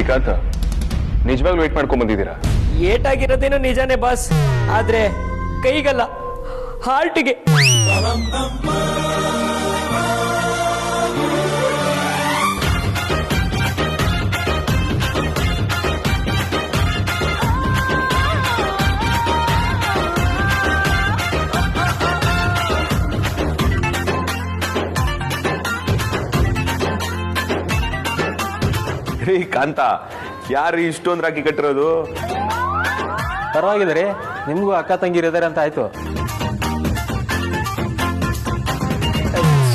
ಶ್ರೀಕಾಂತ್, ನಿಜವಾಗ್ಲೂ ವೇಟ್ ಮಾಡ್ಕೊಂಡ್ ಬಂದಿದ್ದೀರಾ? ಏಟಾಗಿರೋದೇನೋ ನಿಜಾನೇ ಬಾಸ್, ಆದ್ರೆ ಕೈಗಲ್ಲ, ಹಾರ್ಟ್ಗೆ. ರೀ ಕಾಂತ, ಯಾರು ಇಷ್ಟೊಂದು ರಾಖಿ ಕಟ್ಟಿರೋದು? ಪರವಾಗಿಲ್ಲ ರೀ, ನಿಮ್ಗೂ ಅಕ್ಕ ತಂಗಿರಿದಾರೆ ಅಂತ ಆಯ್ತು.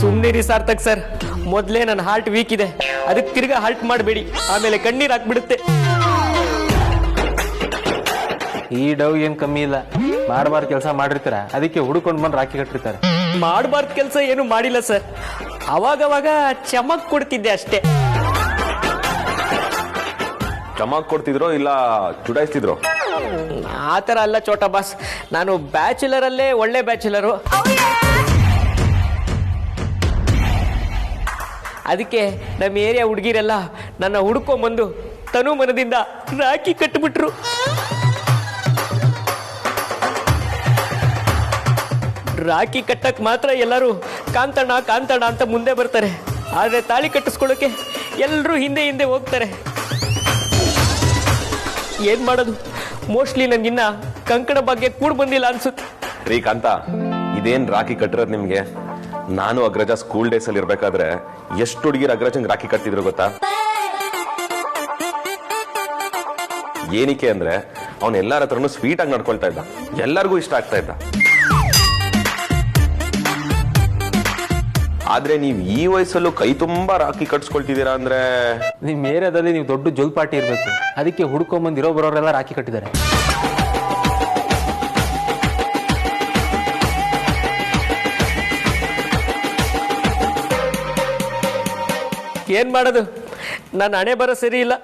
ಸುಮ್ನಿರಿ ಸಾರ್ಥಕ್ ಸರ್, ಮೊದ್ಲೇ ನನ್ನ ಹಾರ್ಟ್ ವೀಕ್ ಇದೆ, ಅದಕ್ಕೆ ತಿರ್ಗಾ ಹಾರ್ಟ್ ಮಾಡಬೇಡಿ, ಆಮೇಲೆ ಕಣ್ಣೀರ್ ಹಾಕ್ಬಿಡುತ್ತೆ. ಈ ಡವ್ ಏನ್ ಕಮ್ಮಿ ಇಲ್ಲ, ಮಾಡಬಾರ್ದು ಕೆಲಸ ಮಾಡಿರ್ತಾರ, ಅದಕ್ಕೆ ಹುಡುಕೊಂಡ್ ಬಂದು ರಾಖಿ ಕಟ್ಟಿರ್ತಾರೆ. ಮಾಡಬಾರ್ದು ಕೆಲಸ ಏನು ಮಾಡಿಲ್ಲ ಸರ್, ಅವಾಗವಾಗ ಚಮಕ್ ಕೊಡ್ತಿದ್ದೆ ಅಷ್ಟೇ. ಚಮಕ್ ಕೊಡ್ತಿದ್ರೋ ಇಲ್ಲ ಚುಡಾಯಿಸ್ತಿದ್ರು? ಆತರ ಅಲ್ಲ ಚೋಟ ಬಾಸ್, ನಾನು ಬ್ಯಾಚುಲರ್ ಅಲ್ಲೇ ಒಳ್ಳೆ ಬ್ಯಾಚುಲರು. ಅದಕ್ಕೆ ನಮ್ಮ ಏರಿಯಾ ಹುಡುಗಿರೆಲ್ಲ ನನ್ನ ಹುಡ್ಕೊಂಬಂದು ತನು ಮನದಿಂದ ರಾಖಿ ಕಟ್ಟಿಬಿಟ್ರು. ರಾಖಿ ಕಟ್ಟಕ್ ಮಾತ್ರ ಎಲ್ಲರೂ ಕಾಂತಣ್ಣ ಕಾಂತಣ್ಣ ಅಂತ ಮುಂದೆ ಬರ್ತಾರೆ, ಆದ್ರೆ ತಾಳಿ ಕಟ್ಟಿಸ್ಕೊಳ್ಳೋಕೆ ಎಲ್ಲರೂ ಹಿಂದೆ ಹಿಂದೆ ಹೋಗ್ತಾರೆ. ಏನ್ ಮಾಡೋದು, ಮೋಸ್ಟ್ಲಿ ನನ್ಗಿನ್ನ ಕಂಕಣ ಬಗ್ಗೆ ಕೂಡ ಬಂದಿಲ್ಲ ಅನ್ಸುತ್ತೆ. ರೀ ಕಾಂತ, ಇದೇನ್ ರಾಖಿ ಕಟ್ಟಿರೋದು ನಿಮ್ಗೆ? ನಾನು ಅಗ್ರಜ ಸ್ಕೂಲ್ ಡೇಸ್ ಅಲ್ಲಿ ಇರ್ಬೇಕಾದ್ರೆ ಎಷ್ಟು ಹುಡುಗಿರು ಅಗ್ರಜಂಗ್ ರಾಖಿ ಕಟ್ಟಿದ್ರು ಗೊತ್ತಾ? ಏನಕ್ಕೆ ಅಂದ್ರೆ ಅವನ್ ಎಲ್ಲಾರ ಹತ್ರನು ಸ್ವೀಟ್ ಆಗಿ ನಡ್ಕೊಳ್ತಾ ಇದ್ದ, ಎಲ್ಲರಿಗೂ ಇಷ್ಟ ಆಗ್ತಾ ಇದ್ದ. ಆದ್ರೆ ನೀವ್ ಈ ವಯಸ್ಸಲ್ಲೂ ಕೈ ತುಂಬಾ ರಾಖಿ ಕಟ್ಸ್ಕೊಳ್ತಿದ್ದೀರಾ ಅಂದ್ರೆ ನಿಮ್ ಏರಿಯಾದಲ್ಲಿ ನೀವು ದೊಡ್ಡ ಜೋಲ್ಪಾಟಿ ಇರ್ಬೇಕು, ಅದಕ್ಕೆ ಹುಡ್ಕೊಂಬಂದು ಇರೋ ಬರೋರೆಲ್ಲ ರಾಖಿ ಕಟ್ಟಿದ್ದಾರೆ. ಏನ್ ಮಾಡೋದು, ನನ್ನ ಹಣೆ ಬರೋ ಸರಿ ಇಲ್ಲ,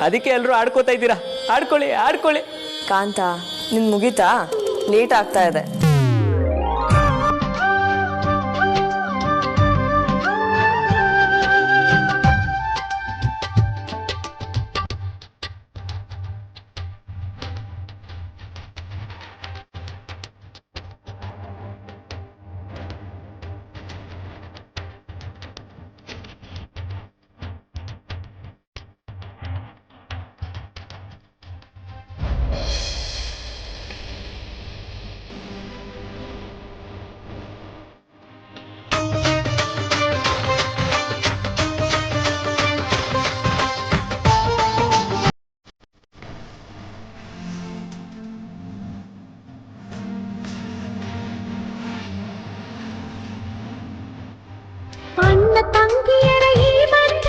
ಅದಕ್ಕೆ ಎಲ್ಲರೂ ಆಡ್ಕೋತಾ ಇದ್ದೀರಾ. ಆಡ್ಕೊಳ್ಳಿ ಆಡ್ಕೊಳ್ಳಿ. ಕಾಂತ, ನಿನ್ ಮುಗೀತಾ? ಲೇಟ್ ಆಗ್ತಾ ಇದೆ. ಅಣ್ಣ ತಂಗಿಯರ ಈ ಬಂಧ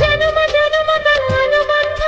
ಜನುಮ ಜನುಮಗಳ ಅನುಬಂಧ.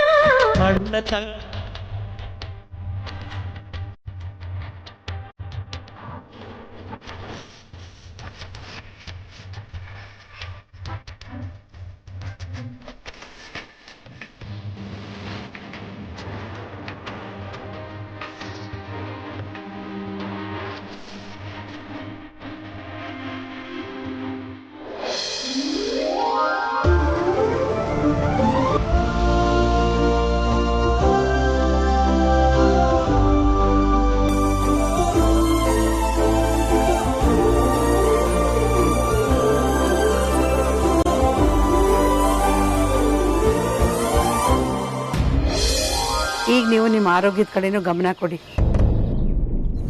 ಈಗ ನೀವು ನಿಮ್ಮ ಆರೋಗ್ಯದ ಕಡೆನೂ ಗಮನ ಕೊಡಿ.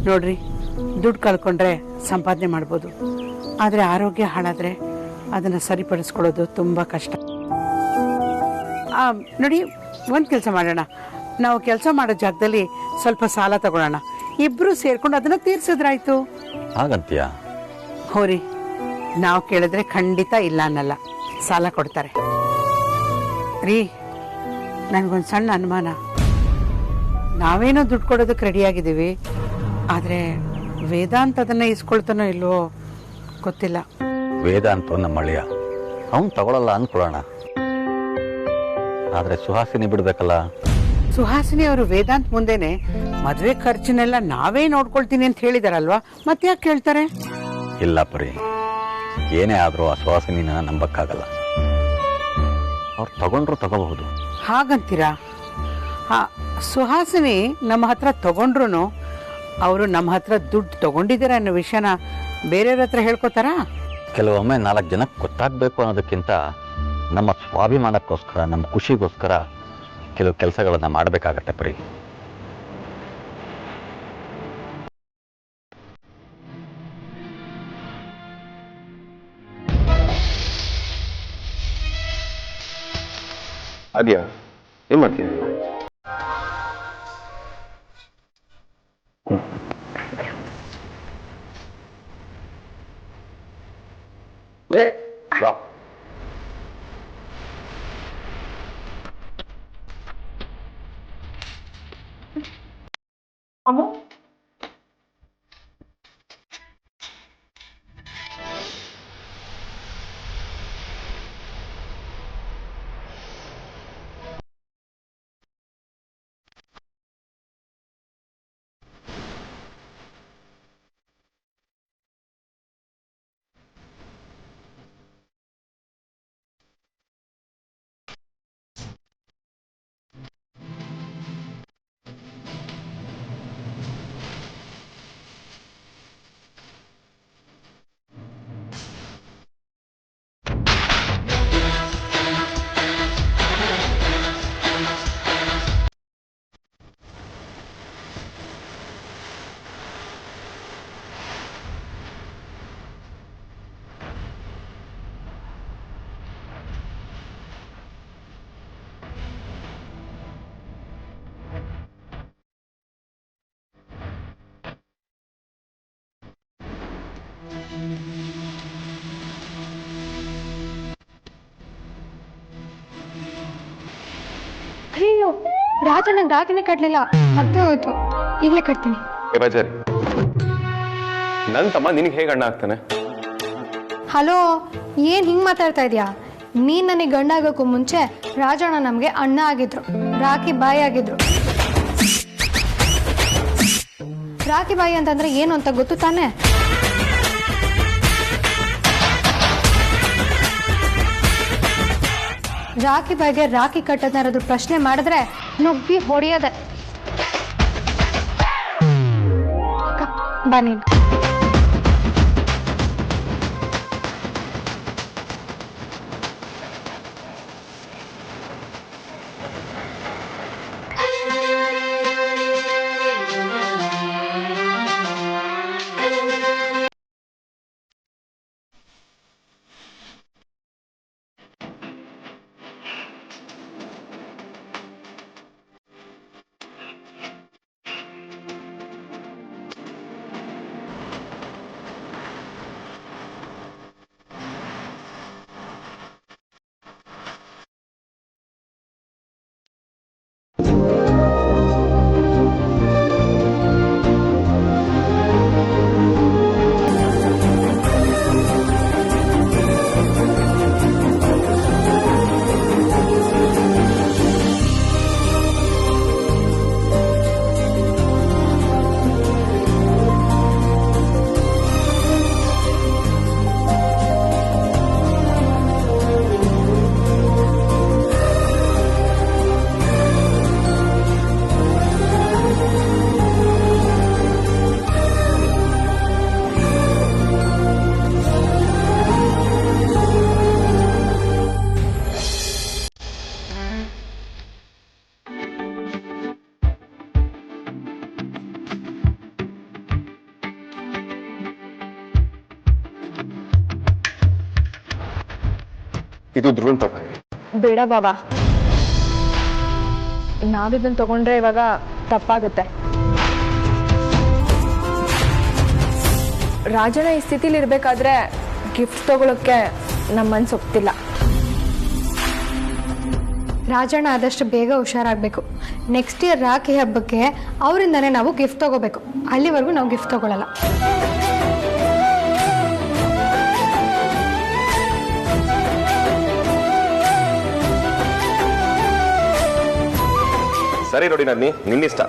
ನೋಡ್ರಿ, ದುಡ್ಡು ಕಳ್ಕೊಂಡ್ರೆ ಸಂಪಾದನೆ ಮಾಡ್ಬೋದು, ಆದರೆ ಆರೋಗ್ಯ ಹಾಳಾದ್ರೆ ಅದನ್ನು ಸರಿಪಡಿಸ್ಕೊಳ್ಳೋದು ತುಂಬ ಕಷ್ಟ. ನೋಡಿ, ಒಂದು ಕೆಲಸ ಮಾಡೋಣ, ನಾವು ಕೆಲಸ ಮಾಡೋ ಜಾಗದಲ್ಲಿ ಸ್ವಲ್ಪ ಸಾಲ ತಗೊಳ್ಳೋಣ, ಇಬ್ಬರು ಸೇರ್ಕೊಂಡು ಅದನ್ನು ತೀರ್ಸಿದ್ರಾಯ್ತು. ಹಾಗಂತೀಯ? ಹೋರಿ, ನಾವು ಕೇಳಿದ್ರೆ ಖಂಡಿತ ಇಲ್ಲ ಅನ್ನಲ್ಲ, ಸಾಲ ಕೊಡ್ತಾರೆ. ರೀ, ನನಗೊಂದು ಸಣ್ಣ ಅನುಮಾನ. ನಾವೇನೋ ದುಡ್ಡು ಕೊಡೋದಕ್ಕೆ ರೆಡಿಯಾಗಿದ್ದೀವಿ, ಆದರೆ ವೇದಾಂತ್ ಅದನ್ನ ಇಸ್ಕೊಳ್ತಾನೋ ಇಲ್ವೋ ಗೊತ್ತಿಲ್ಲ. ವೇದಾಂತ್ ನಮ್ಮ ಅಳಿಯ, ಅವನು ತಗೊಳಲ್ಲ ಅನ್ಕೊಳ್ಳೋಣ, ಆದ್ರೆ ಸುಹಾಸಿನಿ ಬಿಡ್ಬೇಕಲ್ಲ. ಸುಹಾಸಿನಿ ಅವರು ವೇದಾಂತ್ ಮುಂದೆನೆ ಮದುವೆ ಖರ್ಚಿನೆಲ್ಲ ನಾವೇ ನೋಡ್ಕೊಳ್ತೀನಿ ಅಂತ ಹೇಳಿದಾರಲ್ವಾ, ಮತ್ತೆ ಯಾಕೆ ಕೇಳ್ತಾರೆ? ಇಲ್ಲ ಪರಿ, ಏನೇ ಆದ್ರೂ ಆ ಸುಹಾಸಿನಿನ ನಂಬಕ್ಕಾಗಲ್ಲ. ಅವ್ರು ತಗೊಂಡ್ರು ತಗೋಬಹುದು. ಹಾಗಂತೀರಾ? ಸುಹಾಸಿನಿ ನಮ್ಮ ಹತ್ರ ತಗೊಂಡ್ರು ಅವರು ನಮ್ಮ ಹತ್ರ ದುಡ್ಡು ತಗೊಂಡಿದ್ದೀರ ಅನ್ನೋ ವಿಷಯನ ಬೇರೆಯವ್ರ ಹತ್ರ ಹೇಳ್ಕೊತಾರಾ? ಕೆಲವೊಮ್ಮೆ 4 ಜನಕ್ಕೆ ಗೊತ್ತಾಗಬೇಕು ಅನ್ನೋದಕ್ಕಿಂತ ನಮ್ಮ ಸ್ವಾಭಿಮಾನಕ್ಕೋಸ್ಕರ, ನಮ್ಮ ಖುಷಿಗೋಸ್ಕರ ಕೆಲವು ಕೆಲಸಗಳನ್ನು ಮಾಡಬೇಕಾಗತ್ತೆ ಪ್ರೀ. ಅದ್ಯಾ ಏನ್ ಮಾಡ್ತೀನಿ? ಅಯ್ಯೋ ರಾಜ ನಂಗೆ ರಾಗಿನೇ ಕಟ್ಲಿಲ್ಲ, ಮತ್ತೆ ಹೋಯ್ತು. ಈಗಲೇ ಕಟ್ತೀನಿ. ರಜರಿ, ನನ್ ತಮ್ಮ ನಿನಗೆ ಹೇಗೆ ಅಣ್ಣ ಆಗ್ತಾನೆ? ಹಲೋ, ಏನ್ ಹಿಂಗ್ ಮಾತಾಡ್ತಾ ಇದೀಯಾ? ನೀನ್ ನನಗೆ ಗಂಡ ಆಗೋಕ್ಕೂ ಮುಂಚೆ ರಾಜಣ್ಣ ನಮ್ಗೆ ಅಣ್ಣ ಆಗಿದ್ರು, ರಾಖಿ ಬಾಯಿ ಆಗಿದ್ರು. ರಾಖಿ ಬಾಯಿ ಅಂತಂದ್ರೆ ಏನು ಅಂತ ಗೊತ್ತು ತಾನೆ? ರಾಖಿ ಬಾಯಿಗೆ ರಾಖಿ ಕಟ್ಟೋದಾರಾದ್ರೂ ಪ್ರಶ್ನೆ ಮಾಡಿದ್ರೆ ನುಗ್ಗಿ ಹೊಡೆಯೋದೆ. ಬನ್ನಿ. ಇದು ಧ್ರುವನ್ ತಪ್ಪ. ಬೇಡ ಬಾಬಾ, ನಾವಿದನ್ನ ತಗೊಂಡ್ರೆ ಇವಾಗ ತಪ್ಪಾಗುತ್ತೆ. ರಾಜನ ಈ ಸ್ಥಿತಿಲಿ ಇರ್ಬೇಕಾದ್ರೆ ಗಿಫ್ಟ್ ತಗೊಳಕ್ಕೆ ನಮ್ಮ ಮನ್ಸು ಒಪ್ತಿಲ್ಲ. ರಾಜಣ್ಣ ಆದಷ್ಟು ಬೇಗ ಹುಷಾರಾಗಬೇಕು. ನೆಕ್ಸ್ಟ್ ಇಯರ್ ರಾಖಿ ಹಬ್ಬಕ್ಕೆ ಅವರಿಂದನೇ ನಾವು ಗಿಫ್ಟ್ ತಗೋಬೇಕು. ಅಲ್ಲಿವರೆಗೂ ನಾವು ಗಿಫ್ಟ್ ತಗೊಳ್ಳಲ್ಲ. ಸರಿ ನೋಡಿ, ನನ್ನಿ ನಿನ್ನಿಷ್ಟ.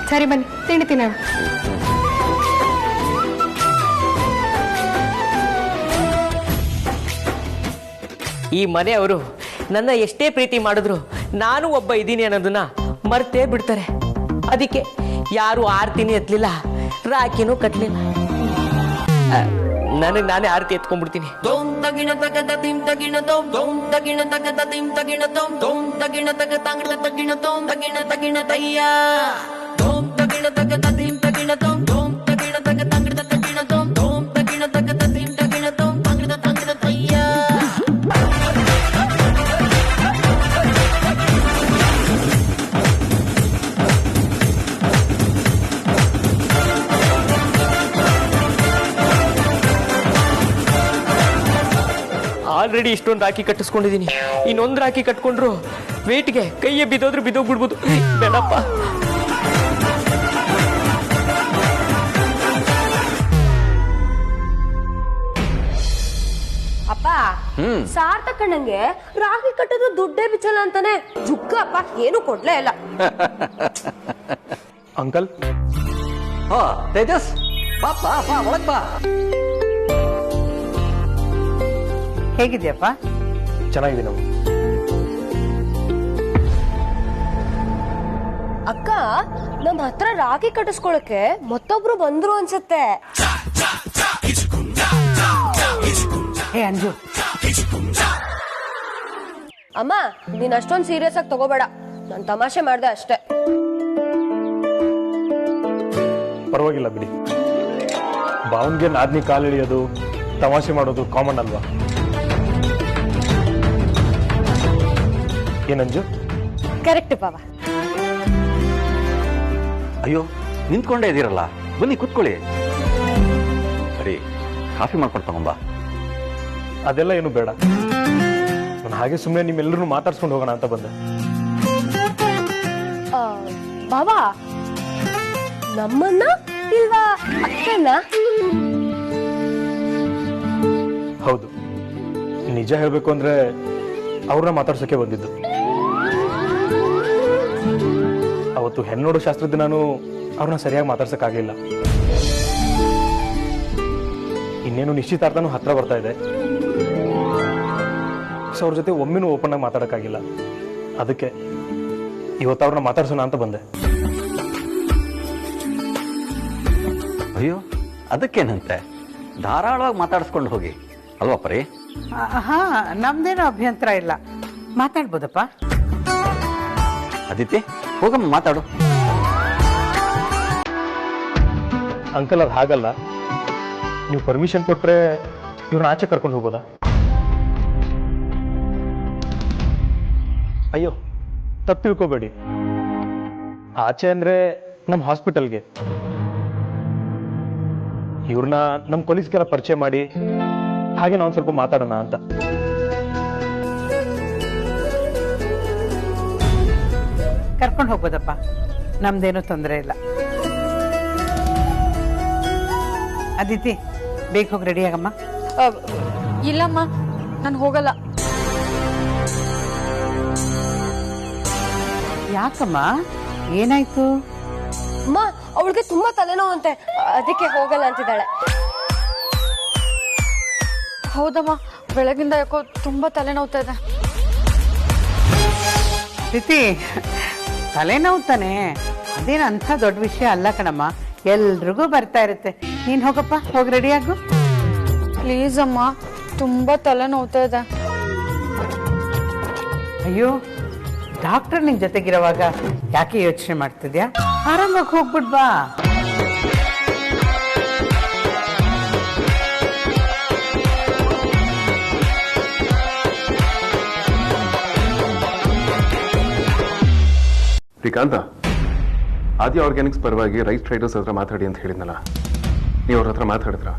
ಸರಿ ಬನ್ನಿ, ತಿಂಡಿ ತಿನ್ನೋಣ. ಈ ಮನೆಯವರು ನನ್ನ ಎಷ್ಟೇ ಪ್ರೀತಿ ಮಾಡಿದ್ರು ನಾನು ಒಬ್ಬ ಇದ್ದೀನಿ ಅನ್ನೋದನ್ನ ಮರ್ತೇ ಬಿಡ್ತಾರೆ. ಅದಕ್ಕೆ ಯಾರು ಆರ್ತಿನಿ ಎತ್ತಲಿಲ್ಲ, ರಾಖಿನೂ ಕಟ್ಲಿಲ್ಲ. ನನಗೆ ನಾನೇ ಆರತಿ ಎತ್ಕೊಂಡ್ಬಿಡ್ತೀನಿ. ಆಲ್ರೆಡಿ ಇಷ್ಟೊಂದು ರಾಖಿ ಕಟ್ಟಿಸ್ಕೊಂಡಿದ್ದೀನಿ. ಇನ್ನೊಂದು ರಾಖಿ ಕಟ್ಕೊಂಡ್ರು ವೇಟ್ಗೆ ಕೈಯೇ ಬಿದ್ದೋದ್ರು ಬಿದ್ದೋಗ್ಬಿಡ್ಬೋದು. ಬೇಡಪ್ಪ. ಅಪ್ಪ ಸಾರ್ಥಕಣ್ಣಂಗೆ ರಾಖಿ ಕಟ್ಟೋದು ದುಡ್ಡೇ ಬಿಚ್ಚಲ್ಲ ಅಂತಾನೆ ಜುಗ್ಗ ಅಪ್ಪ, ಏನು ಕೊಡ್ಲೇ ಇಲ್ಲ. ಅಂಕಲ್ ತೇಜಸ್ ಪಾಪ ಒಳಗ್ ಬಾ. ಹೇಗಿದ್ಯಪ್ಪ? ಚೆನ್ನಾಗಿದೆ ನಾವು. ಅಕ್ಕ, ನಮ್ ಹತ್ರ ರಾಖಿ ಕಟ್ಟಿಸ್ಕೊಳಕ್ಕೆ ಮತ್ತೊಬ್ರು ಬಂದ್ರು ಅನ್ಸತ್ತೆ. ಹೇ ಅಂಜು, ಅಮ್ಮ ನೀನ್ ಅಷ್ಟೊಂದ್ ಸೀರಿಯಸ್ ಆಗಿ ತಗೋಬೇಡ, ನಾನ್ ತಮಾಷೆ ಮಾಡ್ದೆ ಅಷ್ಟೇ. ಪರವಾಗಿಲ್ಲ ಬಿಡಿ. ಬಾವನ್ಗೆ ನಾದ್ನಿ ಕಾಲು ಎಳಿಯೋದು, ತಮಾಷೆ ಮಾಡೋದು ಕಾಮನ್ ಅಲ್ವಾ? ಏನಂಜು? ಕರೆಕ್ಟ್ ಬಾವ. ಅಯ್ಯೋ ನಿಂತ್ಕೊಂಡೇ ಇದೀರಲ್ಲ, ಬನ್ನಿ ಕೂತ್ಕೊಳ್ಳಿ. ಸರಿ, ಕಾಫಿ ಮಾಡ್ಕೊಂಡು ತಗೊಂಬಾ. ಅದೆಲ್ಲ ಏನು ಬೇಡ, ನಾನು ಹಾಗೆ ಸುಮ್ಮನೆ ನಿಮ್ಮೆಲ್ಲರೂ ಮಾತಾಡ್ಸ್ಕೊಂಡು ಹೋಗೋಣ ಅಂತ ಬಂದೆ. ಬಾವಾ, ನಮ್ಮನ್ನ ಇಲ್ವಾ ಅಕ್ಕನ? ಹೌದು, ನಿಜ ಹೇಳ್ಬೇಕು ಅಂದ್ರೆ ಅವ್ರನ್ನ ಮಾತಾಡ್ಸೋಕೆ ಬಂದಿದ್ದು. ಅವತ್ತು ಹೆಣ್ಣೋಡು ಶಾಸ್ತ್ರದ ನಾನು ಅವ್ರನ್ನ ಸರಿಯಾಗಿ ಮಾತಾಡ್ಸಕ್ಕಾಗಲಿಲ್ಲ. ಇನ್ನೇನು ನಿಶ್ಚಿತಾರ್ಥನೂ ಹತ್ರ ಬರ್ತಾ ಇದೆ. ಸೊ ಅವ್ರ ಜೊತೆ ಒಮ್ಮೆನೂ ಓಪನ್ ಆಗಿ ಮಾತಾಡಕ್ಕಾಗಿಲ್ಲ. ಅದಕ್ಕೆ ಇವತ್ತು ಅವ್ರನ್ನ ಮಾತಾಡ್ಸೋಣ ಅಂತ ಬಂದೆ. ಅಯ್ಯೋ ಅದಕ್ಕೇನಂತೆ, ಧಾರಾಳವಾಗಿ ಮಾತಾಡಿಸ್ಕೊಂಡು ಹೋಗಿ ಅಲ್ವಾ ಪರಿ? ಹಾ, ನಮ್ದೇನೋ ಅಭ್ಯಂತರ ಇಲ್ಲ, ಮಾತಾಡ್ಬೋದಪ್ಪ. ಅದಿತಿ, ಹೋಗಮ್ಮ ಮಾತಾಡು. ಅಂಕಲ್ ಅದು ಹಾಗಲ್ಲ, ನೀವು ಪರ್ಮಿಷನ್ ಕೊಟ್ರೆ ಇವ್ರನ್ನ ಆಚೆ ಕರ್ಕೊಂಡು ಹೋಗೋದಾ? ಅಯ್ಯೋ ತಪ್ಪು ತಿಳ್ಕೊಬೇಡಿ, ಆಚೆ ಅಂದ್ರೆ ನಮ್ಮ ಹಾಸ್ಪಿಟಲ್ಗೆ. ಇವ್ರನ್ನ ನಮ್ಮ ಕೊಲೀಸ್ಗೆಲ್ಲ ಪರಿಚಯ ಮಾಡಿ ಹಾಗೆ ನಾವು ಸ್ವಲ್ಪ ಮಾತಾಡೋಣ ಅಂತ. ಕರ್ಕೊಂಡು ಹೋಗ್ಬೋದಪ್ಪ, ನಮ್ದೇನೂ ತೊಂದರೆ ಇಲ್ಲ. ಅದಿತಿ, ಬೇಗ ಹೋಗಿ ರೆಡಿ ಆಗಮ್ಮ. ಇಲ್ಲಮ್ಮ, ನಾನು ಹೋಗಲ್ಲ. ಯಾಕಮ್ಮ, ಏನಾಯ್ತು? ಅಮ್ಮ, ಅವಳಿಗೆ ತುಂಬಾ ತಲೆನೋವು ಅಂತೆ, ಅದಕ್ಕೆ ಹೋಗಲ್ಲ ಅಂತಿದ್ದಾಳೆ. ಹೌದಮ್ಮ, ಬೆಳಗಿಂದ ಯಾಕೋ ತುಂಬಾ ತಲೆನೋವ್ತಾ ಇದೆ. ಅದಿತಿ, ತಲೆನೋವು ತಾನೆ, ಅದೇನು ಅಂಥ ದೊಡ್ಡ ವಿಷಯ ಅಲ್ಲ ಕಣಮ್ಮ, ಎಲ್ರಿಗೂ ಬರ್ತಾ ಇರುತ್ತೆ. ನೀನ್ ಹೋಗಪ್ಪ, ಹೋಗಿ ರೆಡಿ ಆಗು. ಪ್ಲೀಸ್ ಅಮ್ಮ, ತುಂಬಾ ತಲೆನೋವ್ತಾ ಇದೆ. ಅಯ್ಯೋ, ಡಾಕ್ಟರ್ ನಿನ್ ಜೊತೆಗಿರುವಾಗ ಯಾಕೆ ಯೋಚನೆ ಮಾಡ್ತಿದ್ಯಾ? ಆರಾಮಾಗಿ ಹೋಗ್ಬಿಡ್ಬಾ. ಶ್ರೀಕಾಂತ, ಆದ್ಯ ಆರ್ಗ್ಯಾನಿಕ್ಸ್ ಪರವಾಗಿ ರೈಸ್ ಟ್ರೇಡರ್ಸ್ ಹತ್ರ ಮಾತಾಡಿ ಅಂತ ಹೇಳಿದ್ನಲ್ಲ, ನೀವು ಅವ್ರ ಹತ್ರ ಮಾತಾಡಿದ್ರ?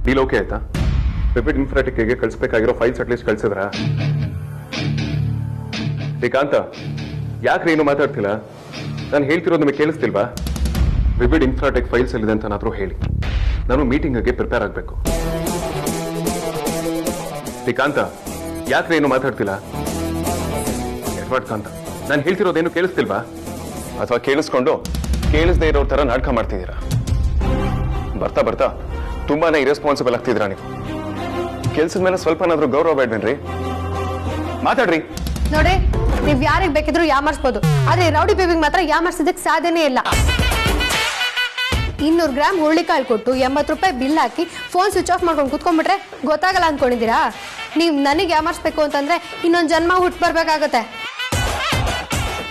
ಡೀಲ್ ಓಕೆ ಆಯ್ತಾ? ರಿಪಿಡ್ ಇನ್ಫ್ರಾಟಿಕ್ಗೆ ಕಳಿಸ್ಬೇಕಾಗಿರೋ ಫೈಲ್ಸ್ ಅಟ್ಲೀಸ್ಟ್ ಕಳಿಸಿದ್ರಾ? ಶ್ರೀಕಾಂತ, ಯಾಕ್ರಿ ಏನು ಮಾತಾಡ್ತಿಲ್ಲ? ನಾನು ಹೇಳ್ತಿರೋದು ನಿಮಗೆ ಕೇಳಿಸ್ತಿಲ್ವಾ? ವಿವಿಡ್ ಇನ್ಫ್ರಾಟೆಕ್ ಫೈಲ್ಸ್ ಎಲ್ಲಿದೆ ಅಂತ ನಾದ್ರೂ ಹೇಳಿ, ನಾನು ಮೀಟಿಂಗ್ಗೆ ಪ್ರಿಪೇರ್ ಆಗಬೇಕು. ಶ್ರೀಕಾಂತ, ಯಾಕ್ರಿ ಏನು ಮಾತಾಡ್ತಿಲ್ಲ? ಎಡ್ವರ್ಡ್ ಕಾಂತ, ನಾನು ಹೇಳ್ತಿರೋದೇನು ಕೇಳಿಸ್ತಿಲ್ವಾ? ಅಥವಾ ಕೇಳಿಸ್ಕೊಂಡು ಕೇಳಿಸದೇ ಇರೋರ ಥರ ನಾಟಕ ಮಾಡ್ತಿದ್ದೀರಾ? ಬರ್ತಾ ಬರ್ತಾ ತುಂಬಾನೇ ಇರೆಸ್ಪಾನ್ಸಿಬಲ್ ಆಗ್ತಿದ್ದೀರಾ ನೀವು. ಕೆಲ್ಸದ ಮೇಲೆ ಸ್ವಲ್ಪನಾದ್ರೂ ಗೌರವ ಬೇಡ್ವೇನ್ರಿ? ಮಾತಾಡ್ರಿ. ನೋಡಿ, ನೀವ್ ಯಾರಿಗ್ ಬೇಕಿದ್ರು ಯಾಮರ್ಸ್ಬೋದು, ಆದ್ರೆ ರೌಡಿ ಬೇಬಿಗೆ ಮಾತ್ರ ಯಾಮರ್ಸೋದಕ್ಕೆ ಸಾಧ್ಯನೇ ಇಲ್ಲ. 200 ಗ್ರಾಮ್ ಹುರುಳಿಕಾಳು ಕೊಟ್ಟು 80 ರೂಪಾಯಿ ಬಿಲ್ ಹಾಕಿ ಫೋನ್ ಸ್ವಿಚ್ ಆಫ್ ಮಾಡ್ಕೊಂಡು ಕುತ್ಕೊಂಡ್ಬಿಟ್ರೆ ಗೊತ್ತಾಗಲ್ಲ ಅನ್ಕೊಂಡಿದ್ದೀರಾ? ನೀವ್ ನನಗೆ ಯಾಮರ್ಸ್ಬೇಕು ಅಂತಂದ್ರೆ ಇನ್ನೊಂದ್ ಜನ್ಮ ಹುಟ್ಟು ಬರ್ಬೇಕಾಗತ್ತೆ.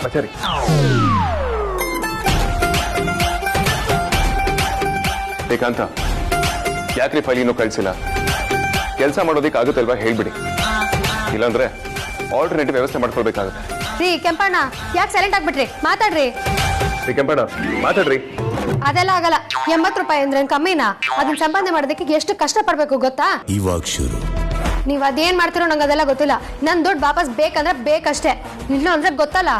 ಬಚಾರಿ, ಶ್ರೀಕಾಂತ, ಯಾಕ್ರಿ ಫೈಲ್ ಇನ್ನೂ ಕಳಿಸಿಲ್ಲ? ಕೆಲಸ ಮಾಡೋದಿಕ್ ಆಗುತ್ತಲ್ವಾ ಹೇಳ್ಬಿಡಿ, ಇಲ್ಲಾಂದ್ರೆ ಆಲ್ಟರ್ನೇಟಿವ್ ವ್ಯವಸ್ಥೆ ಮಾಡ್ಕೊಳ್ಬೇಕಾಗುತ್ತೆ. ರೀ ಕೆಂಪಣ್ಣ, ಯಾಕೆ ಸೈಲೆಂಟ್ ಆಗ್ಬಿಟ್ರಿ? ಮಾತಾಡ್ರಿ. ಶ್ರೀ ಕೆಂಪಣ್ಣ, ಮಾತಾಡ್ರಿ. ಅದೆಲ್ಲ ಆಗಲ್ಲ. 80 ರೂಪಾಯಿ ಅಂದ್ರೆ ಕಮ್ಮಿನಾ? ಅದನ್ನ ಸಂಪಾದನೆ ಮಾಡೋದಕ್ಕೆ ಎಷ್ಟು ಕಷ್ಟ ಪಡ್ಬೇಕು ಗೊತ್ತಾ? ಇವಾಗ ಶುರು. ನೀವ್ ಅದೇನ್ ಮಾಡ್ತಿರೋ ನಂಗೆ ಅದೆಲ್ಲ ಗೊತ್ತಿಲ್ಲ. ನನ್ ದುಡ್ಡು ವಾಪಸ್ ಬೇಕಂದ್ರೆ ಬೇಕಷ್ಟೇ, ಇಲ್ಲ ಅಂದ್ರೆ ಗೊತ್ತಲ್ಲ.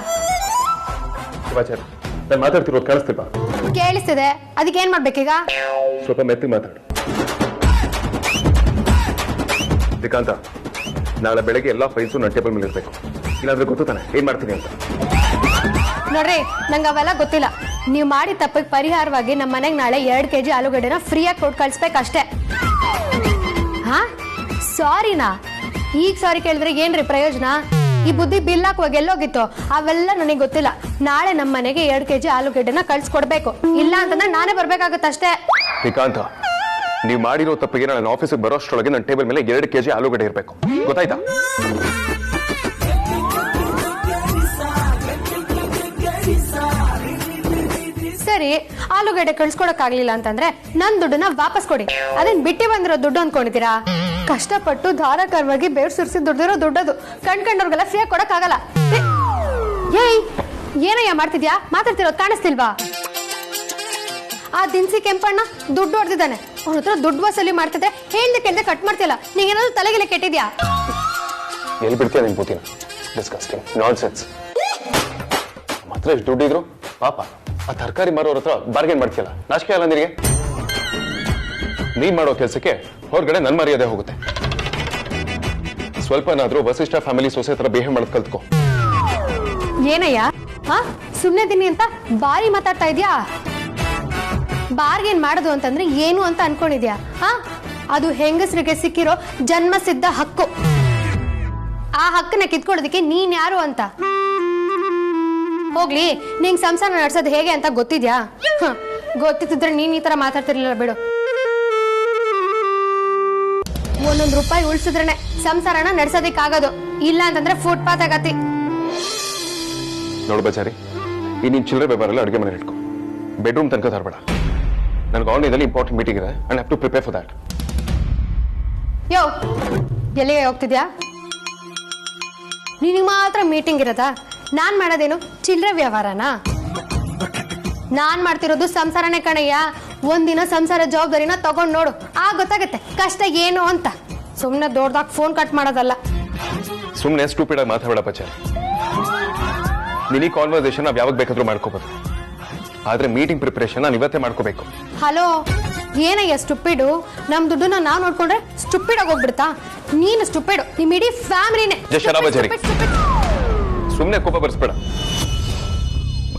ನಾನು ಮಾತಾಡ್ತಿರೋದು ಕೇಳಿಸ್ತಿಲ್ವಾ? ಕೇಳಿಸ್ತಿದೆ. ಅದಕ್ಕೆ ಏನ್ ಮಾಡ್ಬೇಕೀಗ? ಸ್ವಲ್ಪ ಮೆತ್ತಿಗೆ ಮಾತಾಡು. ಶ್ರೀಕಾಂತ, ನಾಳೆ ಬೆಳಗ್ಗೆ ಎಲ್ಲಾ ಫೈಲ್ಸು ನನ್ನ ಟೇಬಲ್ ಮೇಲೆ ಇರ್ಬೇಕು, ಇಲ್ಲಾಂದ್ರೆ ಗೊತ್ತು ತಾನೆ ಏನ್ ಮಾಡ್ತೀನಿ ಅಂತ. ನೋಡ್ರಿ, ನಂಗೆ ಅವೆಲ್ಲ ಗೊತ್ತಿಲ್ಲ. ನೀವು ಮಾಡಿ ತಪ್ಪಿಗೆ ಪರಿಹಾರವಾಗಿ ನಮ್ಮ ಮನೆಗೆ ನಾಳೆ 2 kg ಆಲೂಗಡ್ಡೆನ ಫ್ರೀಯಾಗಿ ಕೊಟ್ಟು ಕಳಿಸ್ಬೇಕಷ್ಟೇ. ಹಾ, ಸಾರಿನಾ? ಈಗ ಸಾರಿ ಕೇಳಿದ್ರೆ ಏನ್ರಿ ಪ್ರಯೋಜನ? ಈ ಬುದ್ಧಿ ಬಿಲ್ ಹಾಕುವಾಗ ಎಲ್ಲೋಗಿತ್ತು ಅವೆಲ್ಲ ನನಗೆ ಗೊತ್ತಿಲ್ಲ. ನಾಳೆ ನಮ್ಮ ಮನೆಗೆ 2 kg ಆಲೂಗಡ್ಡೆನ ಕಳ್ಸಿಕೊಡ್ಬೇಕು, ಇಲ್ಲ ಅಂತಂದ್ರೆ ನಾನೇ ಬರ್ಬೇಕಾಗತ್ತಷ್ಟೇ. ಶ್ರೀಕಾಂತ, ನೀವು ಮಾಡಿರೋ ತಪ್ಪಿಗೆ ನಾನು ಆಫೀಸಿಗೆ ಬರೋಷ್ಟರೊಳಗೆ ನನ್ನ ಟೇಬಲ್ ಮೇಲೆ 2 kg ಆಲೂಗಡ್ಡೆ ಇರಬೇಕು, ಗೊತ್ತಾಯ್ತಾ? ಸರಿ, ಆಲೂಗಡ್ಡೆ ಕಳ್ಸ್ಕೊಡಕ್ಕಾಗ್ಲಿಲ್ಲ ಅಂತಂದ್ರೆ ನನ್ ದುಡ್ಡನ್ನ ವಾಪಸ್ ಕೊಡಿ. ಅದನ್ನ ಬಿಟ್ಟು ಬಂದಿರೋ ದುಡ್ಡು ಅನ್ಕೊಂಡಿದ್ದೀರಾ? ಕಷ್ಟಪಟ್ಟು ಧಾರಾಕಾರವಾಗಿ ಬೇರ್ ಸುರಿಸಿ ದುಡ್ಡಿರೋ ದುಡ್ಡದು. ಕಂಡ್ಕೊಂಡವ್ರಿಗೆಲ್ಲ ಫ್ರೀಯಾಗಿ ಕೊಡಕ್ಕಾಗಲ್ಲ. ಏಯ್, ಏನಯ್ಯ ಮಾಡ್ತಿದ್ಯಾ? ಮಾತಾಡ್ತಿರೋದು ಕಾಣಿಸ್ತಿಲ್ವಾ? ಆ ದಿನಸಿ ಕೆಂಪಣ್ಣ ದುಡ್ಡು ಹೊಡೆದಿದ್ದಾನೆ. ಅವನ ಹತ್ರ ದುಡ್ಡು ವಸೂಲಿ ಮಾಡ್ತಿದ್ರೆ ಹೇಳ್ದೆ ಕೇಳ್ದೆ ಕಟ್ ಮಾಡ್ತಿಲ್ಲ. ನೀಗೇನಾದ್ರು ತಲೆಗೆಲೆ ಕೆಟ್ಟಿದ್ಯಾ? ಎಲ್ಲಿ ಬಿಡ್ತೀಯ ನಿನ್ ಬುದ್ಧಿನ? Disgusting nonsense. ಮಾತ್ರ ಎಷ್ಟು ದುಡ್ಡಿದ್ರು ಪಾಪ ಆ ತರಕಾರಿ ಮಾರೋರ ಹತ್ರ ಬಾರ್ಗೇನ್ ಮಾಡ್ತಿಯಲ್ಲ, ನಾಚಿಕೆ ಅಲ್ಲ ನಿನಗೆ? ನೀನ್ ಮಾಡೋ ಕೆಲಸಕ್ಕೆ ಹೊರಗಡೆ ನನ್ ಮರ್ಯಾದೆ ಹೋಗುತ್ತೆ. ಸ್ವಲ್ಪನಾದ್ರೂ ವಸಿಷ್ಠ ಫ್ಯಾಮಿಲಿ ಸೊಸೆ ಹತ್ರ ಬಿಹೇವ್ ಮಾಡೋದು ಕಲ್ತ್ಕೋ. ಏನಯ್ಯ, ಹಾ ಸುಮ್ನೆ ದಿನಿ ಅಂತ ಬಾರಿ ಮಾತಾಡ್ತಾ ಇದ್ಯಾ? ಬಾರ್ಗೇನ್ ಮಾಡೋದು ಅಂತಂದ್ರೆ ಏನು ಅಂತ ಅನ್ಕೊಂಡಿದ್ಯಾ? ಹಾ, ಅದು ಹೆಂಗಸರಿಗೆ ಸಿಕ್ಕಿರೋ ಜನ್ಮಸಿದ್ಧ ಹಕ್ಕು. ಆ ಹಕ್ಕನ್ನ ಕಿತ್ಕೊಳ್ಳೋದಕ್ಕೆ ನೀನ್ ಯಾರು ಅಂತ? ಹೋಗ್ಲಿ, ನಿಂಗ್ ಸಂಸಾರ ನಡ್ಸೋದು ಹೇಗೆ ಅಂತ ಗೊತ್ತಿದ್ಯಾ? ಗೊತ್ತಿದ್ರೆ ನೀನ್ ಈ ತರ ಮಾತಾಡ್ತಿರ್ಲಿಲ್ಲ ಬಿಡು. 1 ರೂಪಾಯಿ ಉಳಿಸಿದ್ರೇನೆ ಸಂಸಾರನ ನಡ್ಸೋದಿಕ್ಕಾಗೋದು, ಇಲ್ಲ ಅಂತಂದ್ರೆ ಫುಟ್ಪಾತ್ ಆಗತ್ತಿ. ನೋಡು ಬಚಾರಿ, ಈ ನಿನ್ ಚಿಲ್ಲರೆ ವ್ಯವಹಾರ ಅಡುಗೆ ಮನೆ ಇಟ್ಕೊ, ಬೆಡ್ರೂಮ್ ತನಕ ತರಬೇಡ. ನನಗೆ ಆನ್ಲೈನಲ್ಲಿ ಇಂಪಾರ್ಟೆಂಟ್ ಮೀಟಿಂಗ್ ಇದೆ, I have to prepare for that. Yo, ಎಲ್ಲಿಗೆ ಹೋಗ್ತಿದ್ಯಾ? ನಿನಗೆ ಮಾತ್ರ ಮೀಟಿಂಗ್ ಇರತ್ತಾ? ನಾನ್ ಮಾಡೋದೇನು ಚಿಲ್ಲರೆ ವ್ಯವಹಾರನಾ? ನಾನ್ ಮಾಡ್ತಿರೋದು ಸಂಸಾರನೇ ಕಣಯ್ಯ. ಒಂದಿನ ಸಂಸಾರ ಜವಾಬ್ದಾರಿನ ತಗೊಂಡ್ ನೋಡು, ಆಗ ಗೊತ್ತಾಗತ್ತೆ ಕಷ್ಟ ಏನು ಅಂತ. ಸುಮ್ನೆ ದೊಡ್ಡದಾಗ ಫೋನ್ ಕಟ್ ಮಾಡೋದಲ್ಲ. ಸುಮ್ಮನೆ ಸ್ಟೂಪಿಡ್ ಆಗಿ ಮಾತಾಡಬೇಡ ಬಚಾರಿ. ನಿನಗೆ ಕಾನ್ವರ್ಸೇಷನ್ ನಾವು ಯಾವಾಗ ಬೇಕಾದ್ರೂ ಮಾಡ್ಕೋಬಹುದು, ಆದ್ರೆ ಮೀಟಿಂಗ್ ಪ್ರಿಪರೇಷನ್ ನಾನು ಇವತ್ತೇ ಮಾಡ್ಕೋಬೇಕು. ಹಲೋ, ಏನಯ್ಯ ಸ್ಟುಪಿಡು? ನಮ್ ದುಡ್ಡನ್ನ ನಾವ್ ನೋಡ್ಕೊಂಡ್ರೆ ಸ್ಟುಪಿಡ್ ಆಗಿ ಹೋಗ್ಬಿಡ್ತಾ? ನೀನು ಸ್ಟುಪಿಡು, ನಿಮ್ ಇಡೀ ಫ್ಯಾಮಿಲಿನೇ. ಸುಮ್ಮನೆ ಕೋಪ ಬರ್ಸ್ಬೇಡ,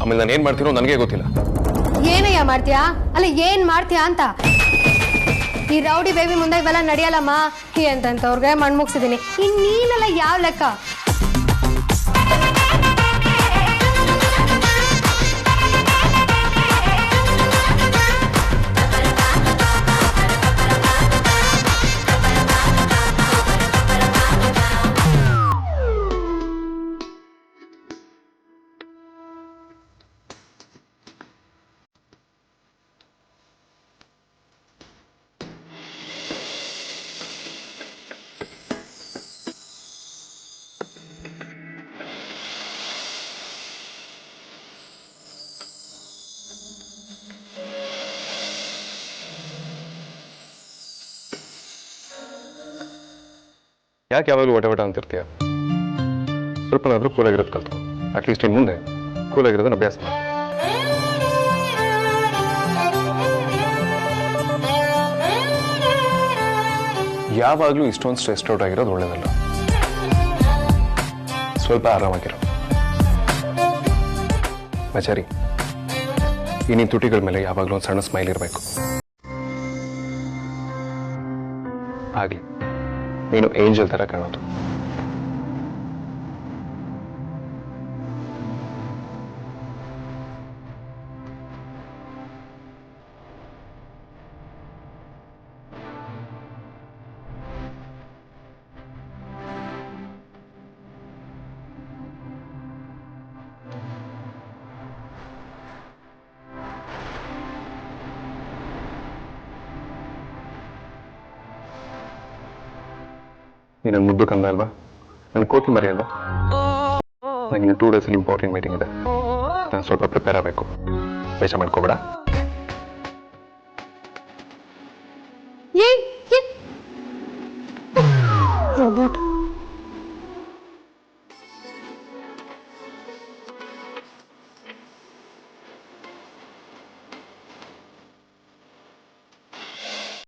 ಆಮೇಲೆ ನಾನು ಏನ್ ಮಾಡ್ತೀನೋ ನನಗೆ ಗೊತ್ತಿಲ್ಲ. ಏನಯ್ಯ ಮಾಡ್ತೀಯಾ? ಅಲ್ಲ ಏನ್ ಮಾಡ್ತೀಯಾ ಅಂತ. ಈ ರೌಡಿ ಬೇಬಿ ಮುಂದೆ ಇವೆಲ್ಲ ನಡೆಯಲ್ಲಮ್ಮ ಅಂತವ್ರಿಗೆ ಮಣ್ಣು ಮುಗಿಸಿದೀನಿ. ಇನ್ ನೀನೆಲ್ಲ ಯಾವ ಲೆಕ್ಕ? ಯಾಕೆ ಯಾವಾಗಲೂ ಒಟ ಅಂತಿರ್ತೀಯ? ಸ್ವಲ್ಪನಾದ್ರೂ ಕೂಲಾಗಿರೋದು ಕಲ್ತ್ಕೊ. ಅಟ್ಲೀಸ್ಟ್ ಇನ್ನು ಮುಂದೆ ಕೂಲಾಗಿರೋದನ್ನ ಅಭ್ಯಾಸ ಮಾಡಿ. ಯಾವಾಗಲೂ ಇಷ್ಟೊಂದು ಸ್ಟ್ರೆಸ್ ಔಟ್ ಆಗಿರೋದು ಒಳ್ಳೇದಲ್ಲ. ಸ್ವಲ್ಪ ಆರಾಮಾಗಿರೋ ಬಚಾರಿ. ಈ ನಿನ್ನ ತುಟಿಗಳ ಮೇಲೆ ಯಾವಾಗಲೂ ಒಂದು ಸಣ್ಣ ಸ್ಮೈಲ್ ಇರಬೇಕು. ಆಗ್ಲಿ ನೀನು ಏಂಜಲ್ ತರ ಕಾಣೋದು. ನೀನು ನನ್ನ ಮುದ್ದು ಕಂದ ಅಲ್ವಾ, ನನ್ನ ಕೋತಿ ಮರಿ ಅಲ್ವಾ. ನನಗೆ 2 ಡೇಸಲ್ಲಿ ಇಂಪಾರ್ಟೆಂಟ್ ಮೀಟಿಂಗ್ ಇದೆ, ನಾನು ಸ್ವಲ್ಪ ಪ್ರಿಪೇರ್ ಆಗಬೇಕು. ಬೇಜ ಮಾಡ್ಕೋಬೇಡ. ರೋಬೋಟ್